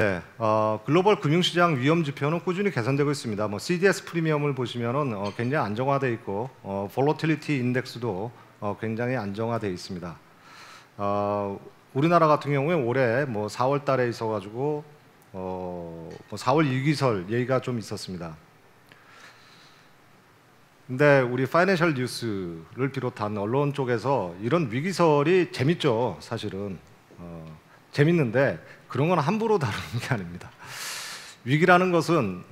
네, 글로벌 금융시장 위험 지표는 꾸준히 개선되고 있습니다. 뭐 CDS 프리미엄을 보시면은 굉장히 안정화되어 있고, 볼러틸리티 인덱스도 굉장히 안정화되어 있습니다. 우리나라 같은 경우에 올해 뭐 4월 달에 있어가지고 뭐 4월 위기설 얘기가 좀 있었습니다. 근데 우리 파이낸셜 뉴스를 비롯한 언론 쪽에서 이런 위기설이 재밌죠, 사실은. 재밌는데 그런 건 함부로 다루는 게 아닙니다. 위기라는 것은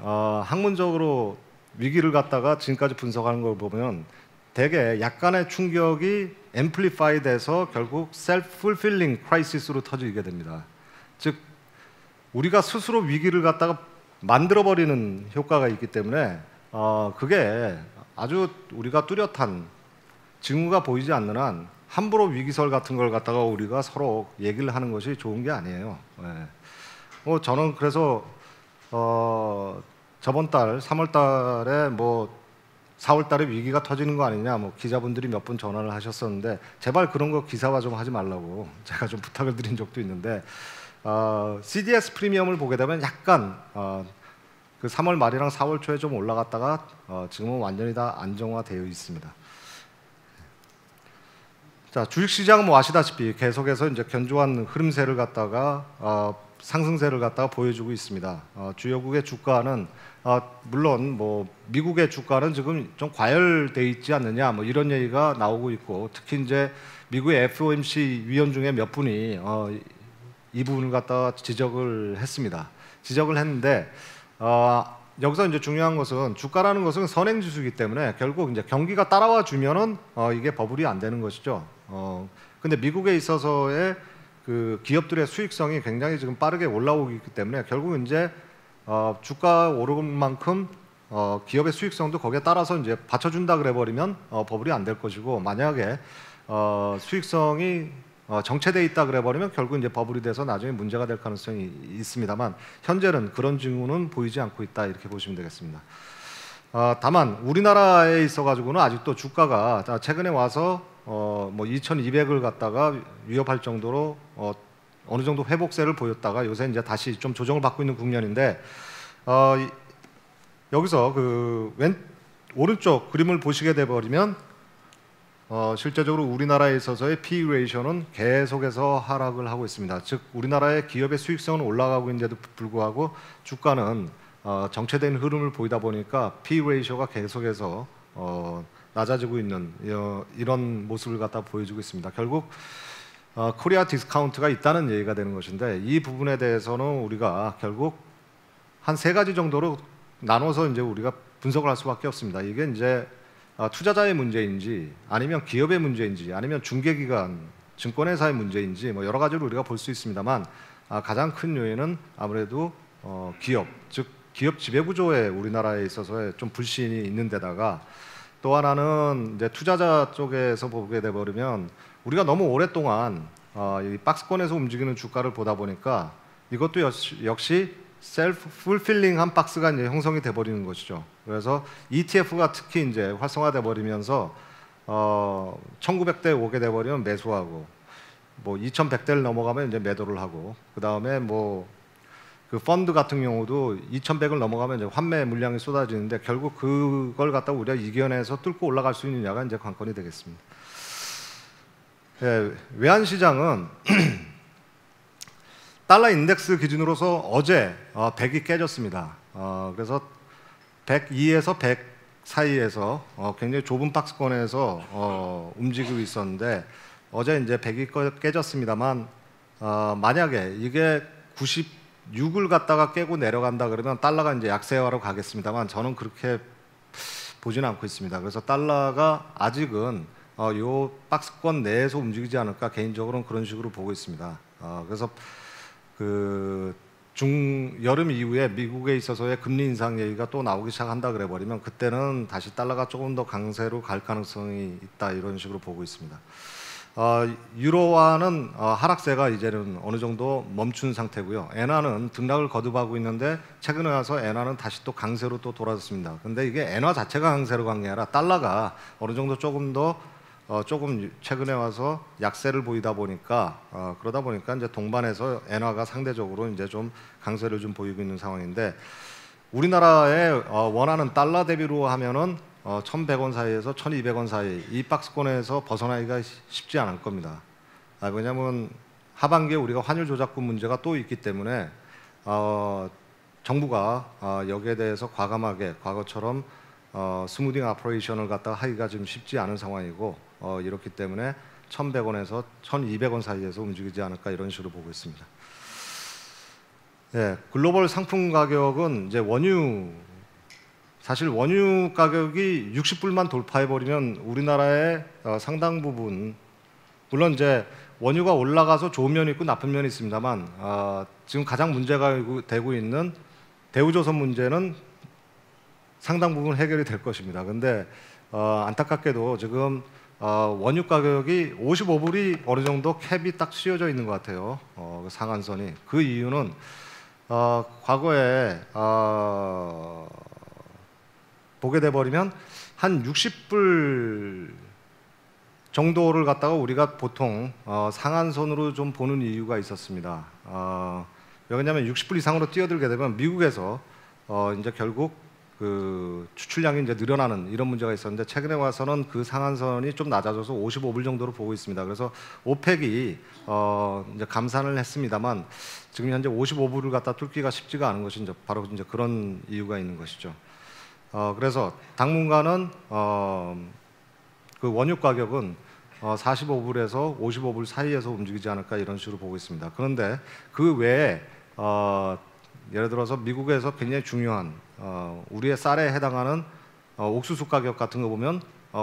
학문적으로 위기를 갖다가 지금까지 분석하는 걸 보면 대개 약간의 충격이 앰플리파이 돼서 결국 self-fulfilling crisis로 터지게 됩니다. 즉 우리가 스스로 위기를 갖다가 만들어버리는 효과가 있기 때문에 그게 아주 우리가 뚜렷한 징후가 보이지 않는 한 함부로 위기설 같은 걸 갖다가 우리가 서로 얘기를 하는 것이 좋은 게 아니에요. 저는 그래서 저번 달 3월 달에 뭐 4월 달에 위기가 터지는 거 아니냐, 뭐 기자분들이 몇 분 전화를 하셨었는데 제발 그런 거 기사화 좀 하지 말라고 제가 좀 부탁을 드린 적도 있는데 CDS 프리미엄을 보게 되면 약간 그 3월 말이랑 4월 초에 좀 올라갔다가 지금은 완전히 다 안정화되어 있습니다. 자, 주식시장은 뭐 아시다시피 계속해서 이제 견조한 흐름세를 갖다가 상승세를 갖다가 보여주고 있습니다. 주요국의 주가는 물론 뭐 미국의 주가는 지금 좀 과열돼 있지 않느냐, 뭐 이런 얘기가 나오고 있고, 특히 이제 미국의 FOMC 위원 중에 몇 분이 이 부분을 갖다가 지적을 했습니다. 지적을 했는데 여기서 이제 중요한 것은 주가라는 것은 선행지수이기 때문에 결국 이제 경기가 따라와 주면은 이게 버블이 안 되는 것이죠. 근데 미국에 있어서의 그 기업들의 수익성이 굉장히 지금 빠르게 올라오고 있기 때문에 결국 이제 주가 오르는 만큼 기업의 수익성도 거기에 따라서 이제 받쳐준다 그래 버리면 버블이 안 될 것이고, 만약에 수익성이 정체돼 있다 그래 버리면 결국 이제 버블이 돼서 나중에 문제가 될 가능성이 있습니다만, 현재는 그런 징후는 보이지 않고 있다, 이렇게 보시면 되겠습니다. 다만 우리나라에 있어 가지고는 아직도 주가가 최근에 와서 뭐 2,200을 갖다가 위협할 정도로 어느 정도 회복세를 보였다가 요새 이제 다시 좀 조정을 받고 있는 국면인데, 여기서 그 오른쪽 그림을 보시게 돼 버리면 실제적으로 우리나라에 있어서의 P/E 레이셔는 계속해서 하락을 하고 있습니다. 즉 우리나라의 기업의 수익성은 올라가고 있는데도 불구하고 주가는 정체된 흐름을 보이다 보니까 P/E 레이셔가 계속해서 낮아지고 있는 이런 모습을 갖다 보여주고 있습니다. 결국 코리아 디스카운트가 있다는 얘기가 되는 것인데, 이 부분에 대해서는 우리가 결국 한 세 가지 정도로 나눠서 이제 우리가 분석을 할 수밖에 없습니다. 이게 이제 투자자의 문제인지, 아니면 기업의 문제인지, 아니면 중개기관, 증권회사의 문제인지, 뭐 여러 가지로 우리가 볼 수 있습니다만, 가장 큰 요인은 아무래도 기업, 즉 기업 지배구조에 우리나라에 있어서의 좀 불신이 있는 데다가, 또 하나는 이제 투자자 쪽에서 보게 돼 버리면 우리가 너무 오랫동안 이 박스권에서 움직이는 주가를 보다 보니까 이것도 역시 셀프 풀필링한 박스가 이제 형성이 돼 버리는 것이죠. 그래서 ETF가 특히 이제 활성화돼 버리면서 1900대 오게 돼 버리면 매수하고, 뭐 2100대를 넘어가면 이제 매도를 하고, 그 다음에 뭐 그 펀드 같은 경우도 2100을 넘어가면 이제 환매 물량이 쏟아지는데, 결국 그걸 갖다 우리가 이겨내서 뚫고 올라갈 수 있느냐가 이제 관건이 되겠습니다. 예, 외환 시장은 달러 인덱스 기준으로서 어제 100이 깨졌습니다. 그래서 102에서 100 사이에서 굉장히 좁은 박스권에서 움직이고 있었는데, 어제 이제 100이 깨졌습니다만, 만약에 이게 96을 갖다가 깨고 내려간다 그러면 달러가 이제 약세화로 가겠습니다만, 저는 그렇게 보지는 않고 있습니다. 그래서 달러가 아직은 요 박스권 내에서 움직이지 않을까, 개인적으로는 그런 식으로 보고 있습니다. 그래서 그 여름 이후에 미국에 있어서의 금리 인상 얘기가 또 나오기 시작한다 그래 버리면, 그때는 다시 달러가 조금 더 강세로 갈 가능성이 있다, 이런 식으로 보고 있습니다. 유로화는 하락세가 이제는 어느 정도 멈춘 상태고요. 엔화는 등락을 거듭하고 있는데, 최근에 와서 엔화는 다시 또 강세로 또 돌아섰습니다. 근데 이게 엔화 자체가 강세로 간 게 아니라 달러가 어느 정도 조금 더 조금 최근에 와서 약세를 보이다 보니까 그러다 보니까 이제 동반해서 엔화가 상대적으로 이제 좀 강세를 좀 보이고 있는 상황인데 우리나라의 원하는 달러 대비로 하면은 1,100원 사이에서 1,200원 사이 이 박스권에서 벗어나기가 쉽지 않을 겁니다. 왜냐하면 하반기에 우리가 환율 조작권 문제가 또 있기 때문에 정부가 여기에 대해서 과감하게 과거처럼 스무딩 오퍼레이션을 갖다가 하기가 좀 쉽지 않은 상황이고 이렇기 때문에 1,100원에서 1,200원 사이에서 움직이지 않을까 이런 식으로 보고 있습니다. 예, 글로벌 상품 가격은 이제 사실 원유 가격이 60불만 돌파해 버리면 우리나라의 상당 부분 물론 이제 원유가 올라가서 좋은 면이 있고 나쁜 면이 있습니다만 지금 가장 문제가 되고 있는 대우조선 문제는 상당 부분 해결이 될 것입니다. 근데 안타깝게도 지금 원유 가격이 55불이 어느 정도 캡이 딱 씌워져 있는 것 같아요. 그 상한선이. 그 이유는 과거에 보게 돼 버리면 한 60불 정도를 갖다가 우리가 보통 상한선으로 좀 보는 이유가 있었습니다. 왜냐하면 60불 이상으로 뛰어들게 되면 미국에서 이제 결국 그 추출량이 이제 늘어나는 이런 문제가 있었는데 최근에 와서는 그 상한선이 좀 낮아져서 55불 정도로 보고 있습니다. 그래서 오펙이 이제 감산을 했습니다만 지금 현재 55불을 갖다 뚫기가 쉽지가 않은 것이 이제 바로 이제 그런 이유가 있는 것이죠. 그래서 당분간은 그 원유 가격은 45불에서 55불 사이에서 움직이지 않을까 이런 식으로 보고 있습니다. 그런데 그 외에 예를 들어서 미국에서 굉장히 중요한 우리의 쌀에 해당하는 옥수수 가격 같은 거 보면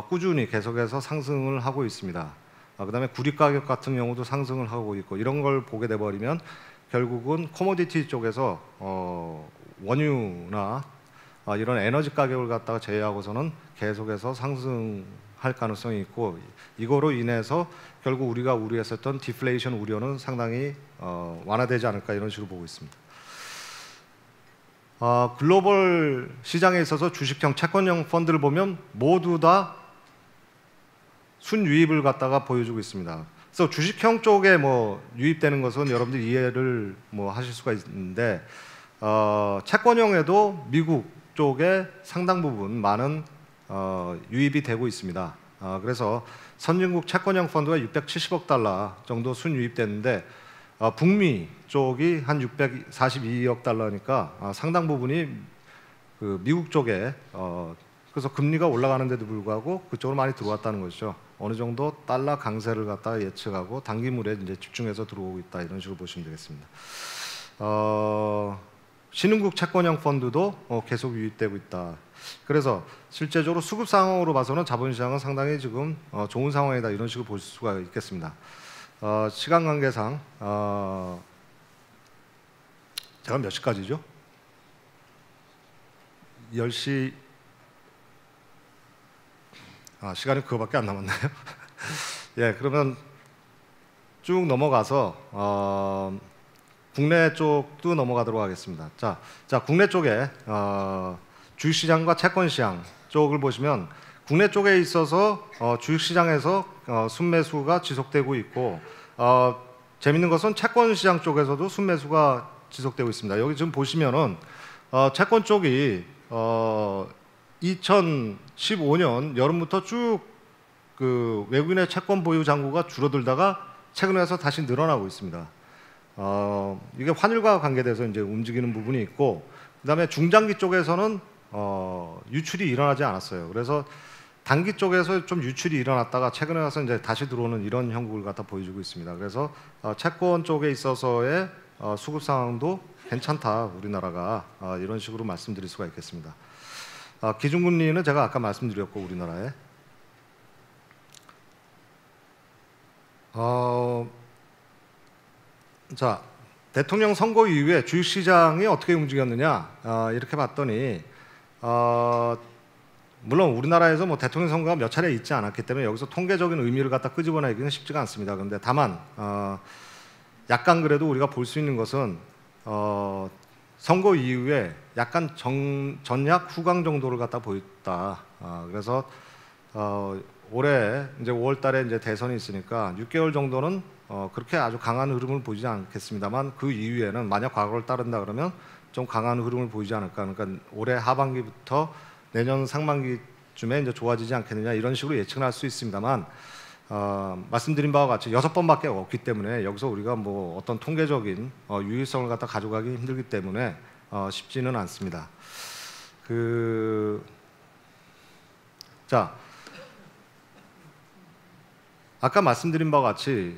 꾸준히 계속해서 상승을 하고 있습니다. 그다음에 구리 가격 같은 경우도 상승을 하고 있고 이런 걸 보게 돼 버리면 결국은 코모디티 쪽에서 원유나 이런 에너지 가격을 갖다가 제외하고서는 계속해서 상승할 가능성이 있고 이거로 인해서 결국 우리가 우려했었던 디플레이션 우려는 상당히 완화되지 않을까 이런 식으로 보고 있습니다. 글로벌 시장에 있어서 주식형 채권형 펀드를 보면 모두 다 순유입을 갖다가 보여주고 있습니다. 그래서 주식형 쪽에 뭐 유입되는 것은 여러분들이 이해를 뭐 하실 수가 있는데 채권형에도 미국 쪽에 상당 부분 많은 유입이 되고 있습니다. 그래서 선진국 채권형 펀드가 670억 달러 정도 순유입됐는데 북미 쪽이 한 642억 달러니까 상당 부분이 그 미국 쪽에 그래서 금리가 올라가는데도 불구하고 그쪽으로 많이 들어왔다는 것이죠. 어느 정도 달러 강세를 갖다가 예측하고 단기물에 이제 집중해서 들어오고 있다 이런 식으로 보시면 되겠습니다. 신흥국 채권형 펀드도 계속 유입되고 있다. 그래서 실제적으로 수급 상황으로 봐서는 자본시장은 상당히 지금 좋은 상황이다 이런 식으로 볼 수가 있겠습니다. 시간 관계상 제가 몇 시까지죠? 10시 시간이 그거밖에 안 남았나요? 예, 그러면 쭉 넘어가서 국내 쪽도 넘어가도록 하겠습니다. 자, 국내 쪽에 주식시장과 채권시장 쪽을 보시면 국내 쪽에 있어서 주식시장에서 순매수가 지속되고 있고 재밌는 것은 채권시장 쪽에서도 순매수가 지속되고 있습니다. 여기 지금 보시면은 채권 쪽이 2015년 여름부터 쭉 그 외국인의 채권 보유 잔고가 줄어들다가 최근에 와서 다시 늘어나고 있습니다. 이게 환율과 관계돼서 이제 움직이는 부분이 있고 그다음에 중장기 쪽에서는 유출이 일어나지 않았어요. 그래서 단기 쪽에서 좀 유출이 일어났다가 최근에 와서 이제 다시 들어오는 이런 형국을 갖다 보여주고 있습니다. 그래서 채권 쪽에 있어서의 수급 상황도 괜찮다 우리나라가 이런 식으로 말씀드릴 수가 있겠습니다. 기준금리는 제가 아까 말씀드렸고 우리나라에 자 대통령 선거 이후에 주식시장이 어떻게 움직였느냐 이렇게 봤더니 물론 우리나라에서 뭐 대통령 선거가 몇 차례 있지 않았기 때문에 여기서 통계적인 의미를 갖다 끄집어내기는 쉽지가 않습니다. 그런데 다만 약간 그래도 우리가 볼 수 있는 것은 선거 이후에 약간 전략 후강 정도를 갖다 보였다. 그래서 올해 이제 5월달에 이제 대선이 있으니까 6개월 정도는 그렇게 아주 강한 흐름을 보이지 않겠습니다만 그 이후에는 만약 과거를 따른다 그러면 좀 강한 흐름을 보이지 않을까. 그러니까 올해 하반기부터 내년 상반기쯤에 이제 좋아지지 않겠느냐 이런 식으로 예측을 할 수 있습니다만 말씀드린 바와 같이 6번밖에 없기 때문에 여기서 우리가 뭐 어떤 통계적인 유일성을 갖다 가져가기 힘들기 때문에 쉽지는 않습니다. 자, 아까 말씀드린 바와 같이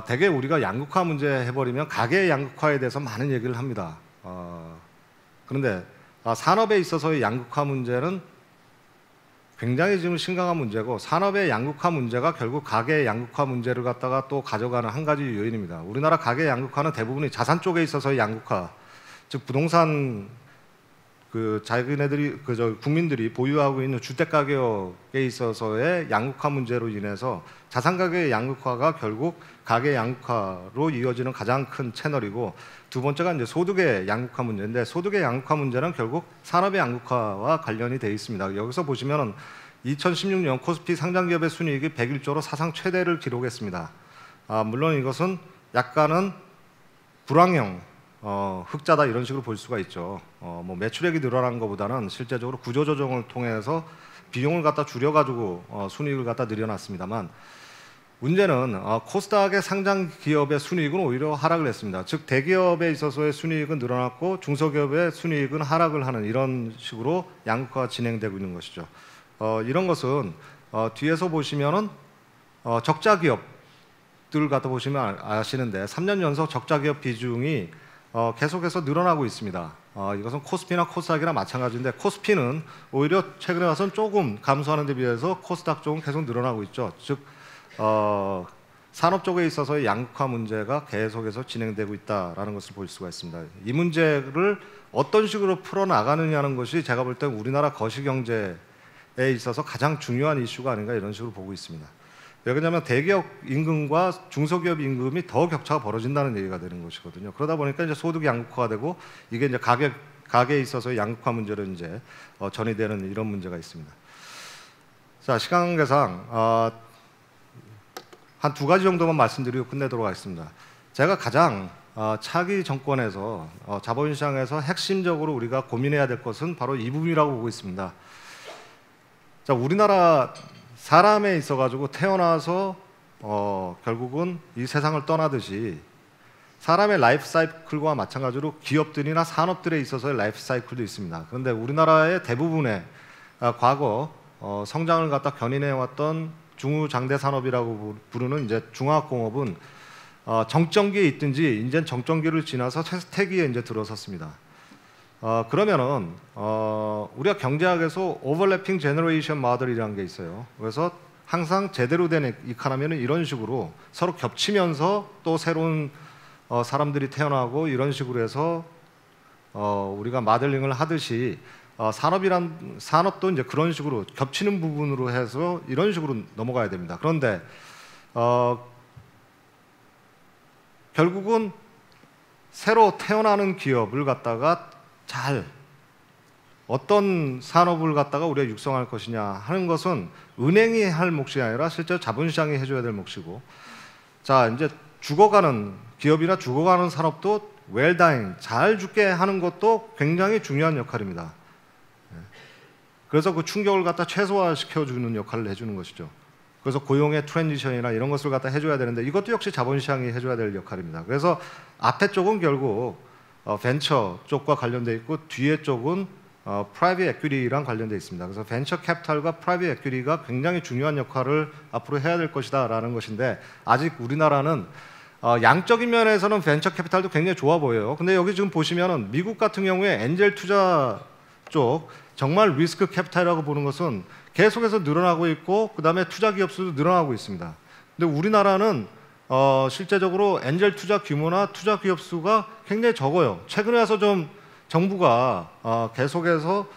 대개 우리가 양극화 문제 해버리면 가계 양극화에 대해서 많은 얘기를 합니다. 그런데 산업에 있어서의 양극화 문제는 굉장히 지금 심각한 문제고 산업의 양극화 문제가 결국 가계 양극화 문제를 갖다가 또 가져가는 한 가지 요인입니다. 우리나라 가계 양극화는 대부분이 자산 쪽에 있어서의 양극화, 즉 부동산 자기네들이 국민들이 보유하고 있는 주택 가격에 있어서의 양극화 문제로 인해서 자산 가격의 양극화가 결국 가계 양극화로 이어지는 가장 큰 채널이고 두 번째가 이제 소득의 양극화 문제인데 소득의 양극화 문제는 결국 산업의 양극화와 관련이 되어 있습니다. 여기서 보시면은 2016년 코스피 상장 기업의 순이익이 101조로 사상 최대를 기록했습니다. 물론 이것은 약간은 불황형 흑자다 이런 식으로 볼 수가 있죠. 뭐 매출액이 늘어난 것보다는 실제적으로 구조조정을 통해서 비용을 갖다 줄여가지고 순이익을 갖다 늘려놨습니다만 문제는 코스닥의 상장 기업의 순이익은 오히려 하락을 했습니다. 즉 대기업에 있어서의 순이익은 늘어났고 중소기업의 순이익은 하락을 하는 이런 식으로 양극화가 진행되고 있는 것이죠. 이런 것은 뒤에서 보시면은 적자 기업들 갖다 보시면 아시는데 3년 연속 적자 기업 비중이 계속해서 늘어나고 있습니다. 이것은 코스피나 코스닥이나 마찬가지인데 코스피는 오히려 최근에 와서는 조금 감소하는 데 비해서 코스닥 쪽은 계속 늘어나고 있죠. 즉 산업 쪽에 있어서의 양극화 문제가 계속해서 진행되고 있다는 것을 볼 수가 있습니다. 이 문제를 어떤 식으로 풀어나가느냐는 것이 제가 볼 때 우리나라 거시경제에 있어서 가장 중요한 이슈가 아닌가 이런 식으로 보고 있습니다. 왜 그러냐면 대기업 임금과 중소기업 임금이 더 격차가 벌어진다는 얘기가 되는 것이거든요. 그러다 보니까 이제 소득 양극화가 되고 이게 이제 가계에 있어서 양극화 문제로 이제 전이되는 이런 문제가 있습니다. 자, 시간 관계상 한 두 가지 정도만 말씀드리고 끝내도록 하겠습니다. 제가 가장 차기 정권에서 자본시장에서 핵심적으로 우리가 고민해야 될 것은 바로 이 부분이라고 보고 있습니다. 자, 우리나라 사람에 있어가지고 태어나서 결국은 이 세상을 떠나듯이 사람의 라이프 사이클과 마찬가지로 기업들이나 산업들에 있어서의 라이프 사이클도 있습니다. 그런데 우리나라의 대부분의 과거 성장을 갖다 견인해왔던 중후장대 산업이라고 부르는 이제 중화학공업은 정점기에 있든지 이제 정점기를 지나서 퇴색기에 이제 들어섰습니다. 그러면은 우리가 경제학에서 오버래핑 제너레이션 모델이라는 게 있어요. 그래서 항상 제대로 된 이카노미는 이런 식으로 서로 겹치면서 또 새로운 사람들이 태어나고 이런 식으로 해서 우리가 모델링을 하듯이 산업도 이제 그런 식으로 겹치는 부분으로 해서 이런 식으로 넘어가야 됩니다. 그런데 결국은 새로 태어나는 기업을 갖다가 잘 어떤 산업을 갖다가 우리가 육성할 것이냐 하는 것은 은행이 할 몫이 아니라 실제 자본시장이 해줘야 될 몫이고, 자 이제 죽어가는 기업이나 죽어가는 산업도 웰다잉 잘 죽게 하는 것도 굉장히 중요한 역할입니다. 그래서 그 충격을 갖다 최소화시켜주는 역할을 해주는 것이죠. 그래서 고용의 트랜지션이나 이런 것을 갖다 해줘야 되는데 이것도 역시 자본시장이 해줘야 될 역할입니다. 그래서 앞에 쪽은 결국 벤처 쪽과 관련돼 있고 뒤에 쪽은 프라이빗 에퀴티랑 관련돼 있습니다. 그래서 벤처 캐피탈과 프라이빗 에퀴티가 굉장히 중요한 역할을 앞으로 해야 될 것이다라는 것인데 아직 우리나라는 양적인 면에서는 벤처 캐피탈도 굉장히 좋아 보여요. 근데 여기 지금 보시면은 미국 같은 경우에 엔젤 투자 쪽 정말 리스크 캐피탈이라고 보는 것은 계속해서 늘어나고 있고 그 다음에 투자 기업 수도 늘어나고 있습니다. 근데 우리나라는 실제적으로 엔젤 투자 규모나 투자 기업 수가 굉장히 적어요. 최근에 와서 좀 정부가 계속해서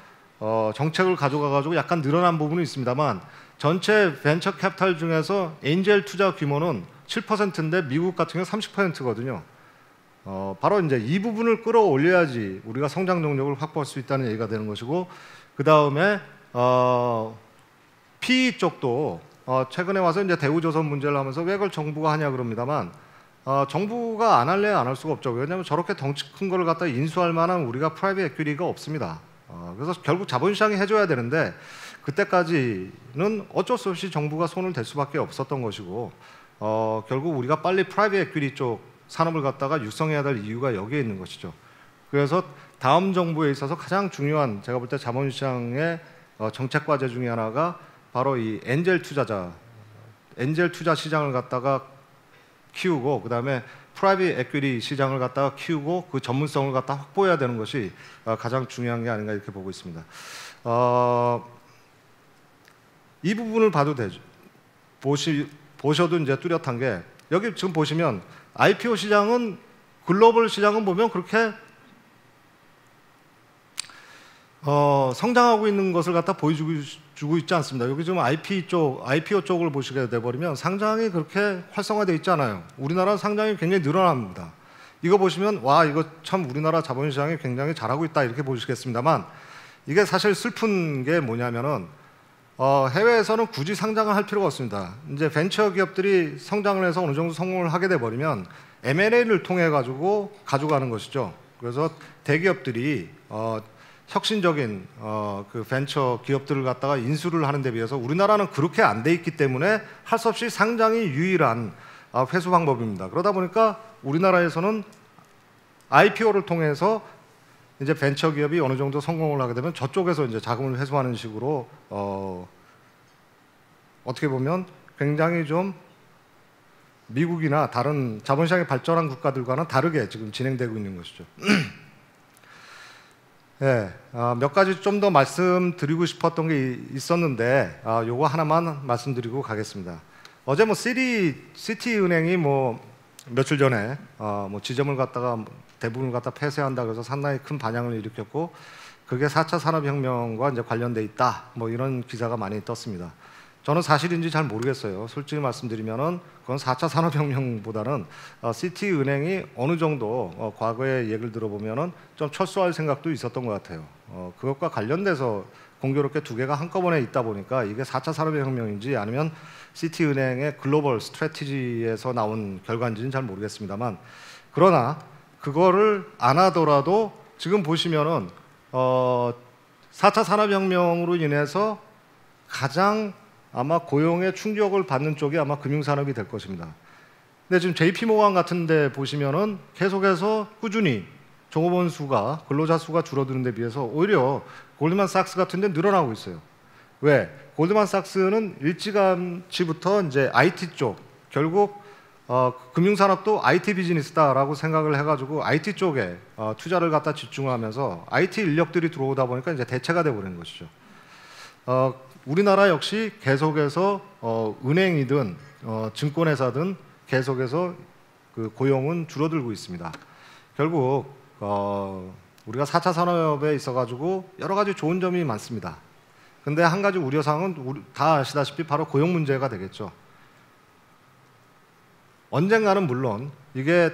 정책을 가져가가지고 약간 늘어난 부분이 있습니다만 전체 벤처 캐피탈 중에서 엔젤 투자 규모는 7%인데 미국 같은 경우 30%거든요. 바로 이제 이 부분을 끌어올려야지 우리가 성장 동력을 확보할 수 있다는 얘기가 되는 것이고, 그 다음에 PE 쪽도 최근에 와서 이제 대우조선 문제를 하면서 왜 그걸 정부가 하냐 그럽니다만 정부가 안 할래 안 할 수가 없죠. 왜냐하면 저렇게 덩치 큰 거를 갖다 인수할 만한 우리가 프라이빗 에퀴티가 없습니다. 그래서 결국 자본시장이 해줘야 되는데 그때까지는 어쩔 수 없이 정부가 손을 댈 수밖에 없었던 것이고 결국 우리가 빨리 프라이빗 에퀴티 쪽 산업을 갖다가 육성해야 될 이유가 여기에 있는 것이죠. 그래서 다음 정부에 있어서 가장 중요한 제가 볼 때 자본시장의 정책 과제 중에 하나가 바로 이 엔젤 투자 시장을 갖다가 키우고 그다음에 프라이빗 에퀴티 시장을 갖다가 키우고 그 전문성을 갖다 확보해야 되는 것이 가장 중요한 게 아닌가 이렇게 보고 있습니다. 이 부분을 봐도 되죠. 보셔도 이제 뚜렷한 게 여기 지금 보시면 IPO 시장은 글로벌 시장은 보면 그렇게 성장하고 있는 것을 갖다 보여주고 있지 않습니다. 여기 지금 IPO 쪽을 보시게 돼버리면 상장이 그렇게 활성화되어 있지 않아요. 우리나라 상장이 굉장히 늘어납니다. 이거 보시면 와 이거 참 우리나라 자본시장이 굉장히 잘하고 있다 이렇게 보시겠습니다만 이게 사실 슬픈 게 뭐냐면은 해외에서는 굳이 상장을 할 필요가 없습니다. 이제 벤처 기업들이 성장을 해서 어느 정도 성공을 하게 돼 버리면 M&A를 통해 가지고 가져가는 것이죠. 그래서 대기업들이 혁신적인 그 벤처 기업들을 갖다가 인수를 하는 데 비해서 우리나라는 그렇게 안 돼 있기 때문에 할 수 없이 상장이 유일한 회수 방법입니다. 그러다 보니까 우리나라에서는 IPO를 통해서 이제 벤처 기업이 어느 정도 성공을 하게 되면 저쪽에서 이제 자금을 회수하는 식으로 어떻게 보면 굉장히 좀 미국이나 다른 자본시장이 발전한 국가들과는 다르게 지금 진행되고 있는 것이죠. 네, 몇 가지 좀 더 말씀드리고 싶었던 게 있었는데 요거 하나만 말씀드리고 가겠습니다. 어제 뭐 시티은행이 뭐 며칠 전에 뭐 지점을 갖다가 대부분을 갖다 폐쇄한다 그래서 상당히 큰 반향을 일으켰고 그게 4차 산업혁명과 이제 관련돼 있다 뭐 이런 기사가 많이 떴습니다. 저는 사실인지 잘 모르겠어요. 솔직히 말씀드리면은 그건 4차 산업혁명보다는 시티은행이 어느 정도 과거의 얘기를 들어보면은 좀 철수할 생각도 있었던 것 같아요. 그것과 관련돼서 공교롭게 두 개가 한꺼번에 있다 보니까 이게 4차 산업혁명인지 아니면 시티은행의 글로벌 스트래티지에서 나온 결과인지는 잘 모르겠습니다만 그러나 그거를 안 하더라도 지금 보시면은 4차 산업혁명으로 인해서 가장 아마 고용의 충격을 받는 쪽이 아마 금융산업이 될 것입니다. 근데 지금 JP모간 같은 데 보시면은 계속해서 꾸준히 종업원 수가 근로자 수가 줄어드는 데 비해서 오히려 골드만삭스 같은 데 늘어나고 있어요. 왜? 골드만삭스는 일찌감치부터 이제 IT 쪽 결국 금융산업도 IT 비즈니스다라고 생각을 해가지고 IT 쪽에 투자를 갖다 집중하면서 IT 인력들이 들어오다 보니까 이제 대체가 돼버리는 것이죠. 우리나라 역시 계속해서 은행이든 증권회사든 계속해서 그 고용은 줄어들고 있습니다. 결국 우리가 4차 산업에 있어가지고 여러 가지 좋은 점이 많습니다. 근데 한 가지 우려사항은 다 아시다시피 바로 고용 문제가 되겠죠. 언젠가는 물론 이게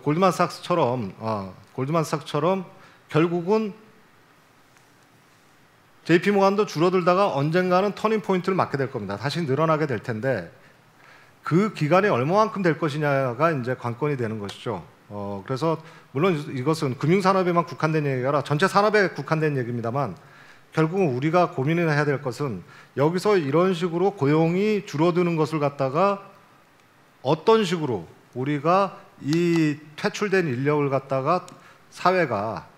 골드만삭스처럼 결국은 JP모간도 줄어들다가 언젠가는 터닝 포인트를 맞게 될 겁니다. 다시 늘어나게 될 텐데 그 기간이 얼마만큼 될 것이냐가 이제 관건이 되는 것이죠. 그래서 물론 이것은 금융산업에만 국한된 얘기가 아니라 전체 산업에 국한된 얘기입니다만 결국은 우리가 고민을 해야 될 것은 여기서 이런 식으로 고용이 줄어드는 것을 갖다가 어떤 식으로 우리가 이 퇴출된 인력을 갖다가 사회가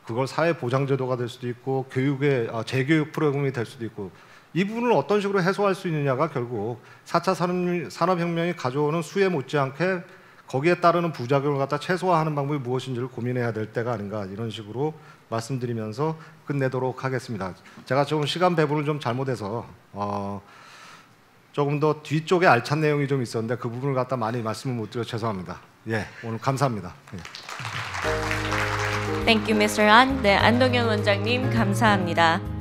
그걸 사회보장제도가 될 수도 있고 교육의 재교육 프로그램이 될 수도 있고 이 부분을 어떤 식으로 해소할 수 있느냐가 결국 4차 산업혁명이 가져오는 수혜 못지않게 거기에 따르는 부작용을 갖다 최소화하는 방법이 무엇인지를 고민해야 될 때가 아닌가 이런 식으로 말씀드리면서 끝내도록 하겠습니다. 제가 조금 시간 배분을 좀 잘못해서 조금 더 뒤쪽에 알찬 내용이 좀 있었는데 그 부분을 갖다 많이 말씀을 못 드려 죄송합니다. 예, 오늘 감사합니다. 예. Thank you, Mr. An. 네, 안동현 원장님 감사합니다.